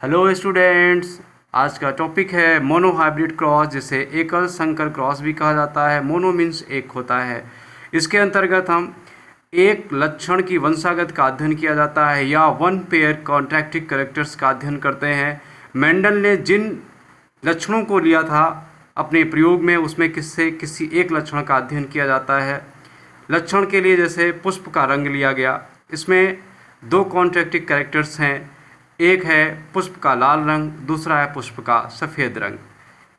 Hello students. आज का topic है मोनो हाइब्रिड क्रॉस, जिसे एकल संकर क्रॉस भी कहा जाता है। मोनो मीन्स एक होता है। इसके अंतर्गत हम एक लक्षण की वंशागत का अध्ययन किया जाता है या वन पेयर कॉन्ट्रैक्टिव कैरेक्टर्स का अध्ययन करते हैं। मेंडल ने जिन लक्षणों को लिया था अपने प्रयोग में, उसमें किसी एक लक्षण का अध्ययन किया जाता है। लक्षण के लिए जैसे पुष्प का रंग लिया गया, इसमें दो कॉन्ट्रैक्टिव कैरेक्टर्स हैं। एक है पुष्प का लाल रंग, दूसरा है पुष्प का सफ़ेद रंग।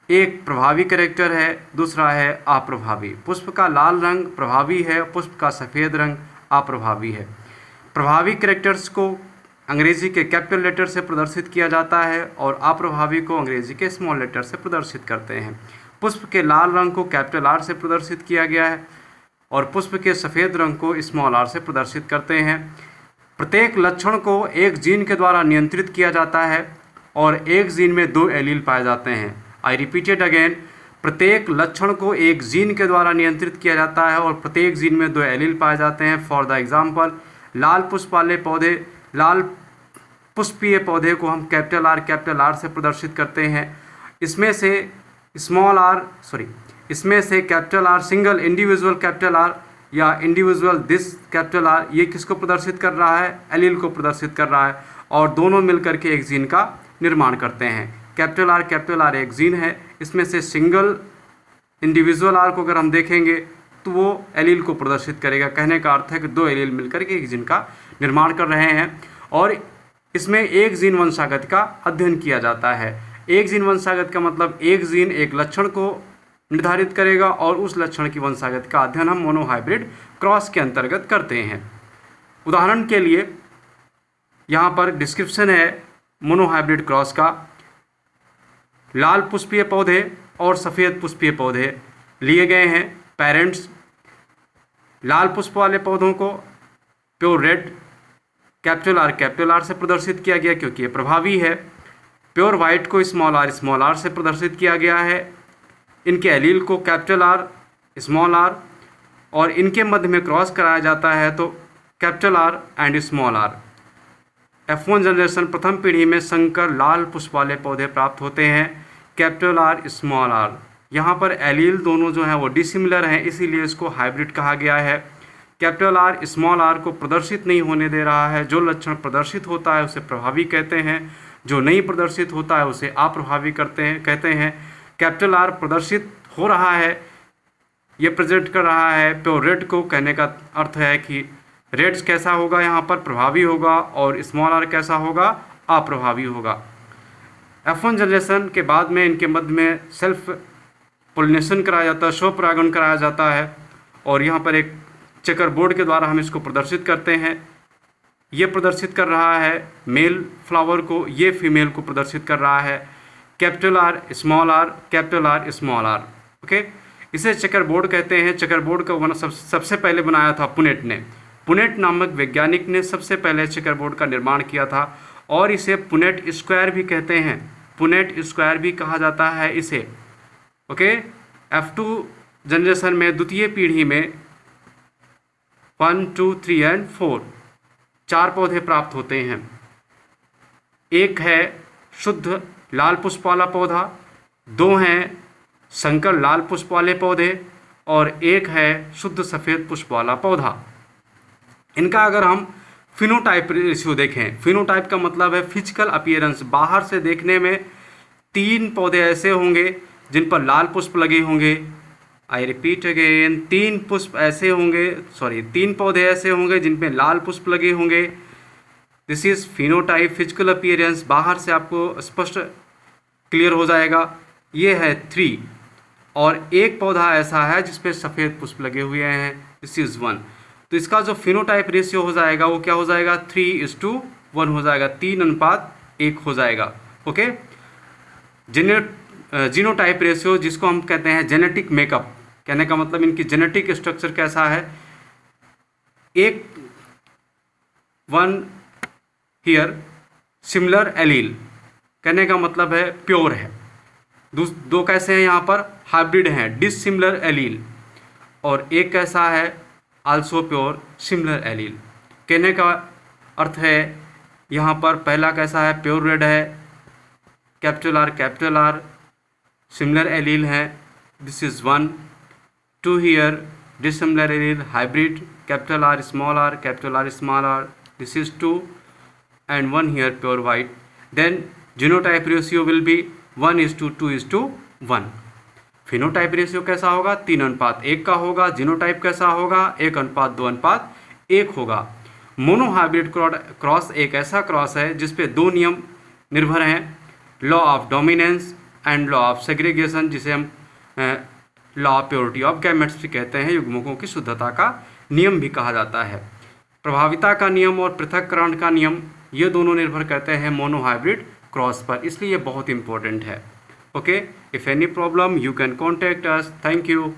एक प्रभावी कैरेक्टर है, दूसरा है अप्रभावी। पुष्प का लाल रंग प्रभावी है, पुष्प का सफ़ेद रंग अप्रभावी है। प्रभावी कैरेक्टर्स को अंग्रेजी के कैपिटल लेटर से प्रदर्शित किया जाता है और अप्रभावी को अंग्रेजी के स्मॉल लेटर से प्रदर्शित करते हैं। पुष्प के लाल रंग को कैपिटल आर से प्रदर्शित किया गया है और पुष्प के सफ़ेद रंग को स्मॉल आर से प्रदर्शित करते हैं। प्रत्येक लक्षण को एक जीन के द्वारा नियंत्रित किया जाता है और एक जीन में दो एलील पाए जाते हैं। आई रिपीटेड अगेन, प्रत्येक लक्षण को एक जीन के द्वारा नियंत्रित किया जाता है और प्रत्येक जीन में दो एलील पाए जाते हैं। फॉर द एग्जाम्पल, लाल पुष्प वाले पौधे, लाल पुष्पीय पौधे को हम कैपिटल आर से प्रदर्शित करते हैं। इसमें से capital R single individual capital R या इंडिविजुअल दिस कैपिटल आर, ये किसको प्रदर्शित कर रहा है? एलील को प्रदर्शित कर रहा है और दोनों मिलकर के एक जीन का निर्माण करते हैं। कैपिटल आर एक जीन है। इसमें से सिंगल इंडिविजुअल आर को अगर हम देखेंगे तो वो एलील को प्रदर्शित करेगा। कहने का अर्थ है कि दो एलील मिलकर के एक जीन का निर्माण कर रहे हैं और इसमें एक जीन वंशागत का अध्ययन किया जाता है। एक जीन वंशागत का मतलब एक जीन एक लक्षण को निर्धारित करेगा और उस लक्षण की वंशागत का अध्ययन हम मोनोहाइब्रिड क्रॉस के अंतर्गत करते हैं। उदाहरण के लिए यहाँ पर डिस्क्रिप्शन है मोनोहाइब्रिड क्रॉस का। लाल पुष्पीय पौधे और सफ़ेद पुष्पीय पौधे लिए गए हैं। पेरेंट्स, लाल पुष्प वाले पौधों को प्योर रेड कैपिटल आर से प्रदर्शित किया गया क्योंकि ये प्रभावी है। प्योर वाइट को स्मॉल आर से प्रदर्शित किया गया है। इनके एलील को कैपिटल आर, स्मॉल आर और इनके मध्य में क्रॉस कराया जाता है तो capital R and small R. F1 generation प्रथम पीढ़ी में संकर लाल पुष्प वाले पौधे प्राप्त होते हैं, कैपिटल आर स्मॉल आर। यहाँ पर एलील दोनों जो हैं वो डिसिमिलर हैं, इसीलिए इसको हाइब्रिड कहा गया है। कैपिटल आर स्मॉल आर को प्रदर्शित नहीं होने दे रहा है। जो लक्षण प्रदर्शित होता है उसे प्रभावी कहते हैं, जो नहीं प्रदर्शित होता है उसे अप्रभावी कहते हैं। कैपिटल आर प्रदर्शित हो रहा है, ये प्रेजेंट कर रहा है प्योर रेड को। कहने का अर्थ है कि रेड कैसा होगा, यहाँ पर प्रभावी होगा और स्मॉल आर कैसा होगा, अप्रभावी होगा। F1 जनरेशन के बाद में इनके मध्य में सेल्फ पोलिनेशन कराया जाता है, स्वपरागण कराया जाता है और यहाँ पर एक चेकर बोर्ड के द्वारा हम इसको प्रदर्शित करते हैं। ये प्रदर्शित कर रहा है मेल फ्लावर को, ये फीमेल को प्रदर्शित कर रहा है। Capital R small R. Okay, इसे चेकर बोर्ड कहते हैं। चेकर बोर्ड का सबसे पहले बनाया था पुनेट ने। पुनेट नामक वैज्ञानिक ने सबसे पहले चेकर बोर्ड का निर्माण किया था और इसे पुनेट स्क्वायर भी कहते हैं। पुनेट स्क्वायर भी कहा जाता है इसे। ओके, F2 जनरेशन में द्वितीय पीढ़ी में 1, 2, 3 एंड 4 चार पौधे प्राप्त होते हैं। एक है शुद्ध लाल पुष्प वाला पौधा, दो हैं संकर लाल पुष्प वाले पौधे और एक है शुद्ध सफ़ेद पुष्प वाला पौधा। इनका अगर हम फिनोटाइप रेशियो देखें, फिनोटाइप का मतलब है फिजिकल अपीयरेंस। बाहर से देखने में 3 पौधे ऐसे होंगे जिन पर लाल पुष्प लगे होंगे। आई रिपीट अगेन, 3 पौधे ऐसे होंगे जिन पे लाल पुष्प लगे होंगे। This is phenotype, physical appearance. बाहर से आपको स्पष्ट क्लियर हो जाएगा। ये है 3 और एक पौधा ऐसा है जिस पे सफ़ेद पुष्प लगे हुए हैं, दिस इज़ 1। तो इसका जो फिनोटाइप रेशियो हो जाएगा वो क्या हो जाएगा, 3:1 हो जाएगा, 3:1 हो जाएगा। ओके, जीनोटाइप रेशियो जिसको हम कहते हैं जेनेटिक मेकअप, कहने का मतलब इनकी जेनेटिक स्ट्रक्चर कैसा है। 1 हियर सिमिलर एलील, कहने का मतलब है प्योर है। दो कैसे हैं यहाँ पर, हाइब्रिड हैं, डिसिमिलर एलील। और एक कैसा है, आल्सो प्योर सिमिलर एलील। कहने का अर्थ है यहाँ पर पहला कैसा है, प्योर रेड है, कैपिटल आर सिमिलर एलील है, this is 1. 2 here dissimilar allele hybrid, capital R small r, this is 2, and 1 here pure white. Then genotype ratio will be 1:2:1. Phenotype ratio कैसा होगा? 3:1 का होगा. जीनोटाइप कैसा होगा? 1:2:1 होगा. मोनोहाइब्रिड क्रॉस एक ऐसा क्रॉस है जिसपे दो नियम निर्भर हैं, law of dominance and law of segregation, जिसे हम law of purity of gametes भी कहते हैं, युग्मकों की शुद्धता का नियम भी कहा जाता है. प्रभाविता का नियम और पृथक्करण का नियम ये दोनों निर्भर करते हैं मोनोहाइब्रिड क्रॉस पर, इसलिए ये बहुत इंपॉर्टेंट है. Okay, if any problem you can contact us. Thank you.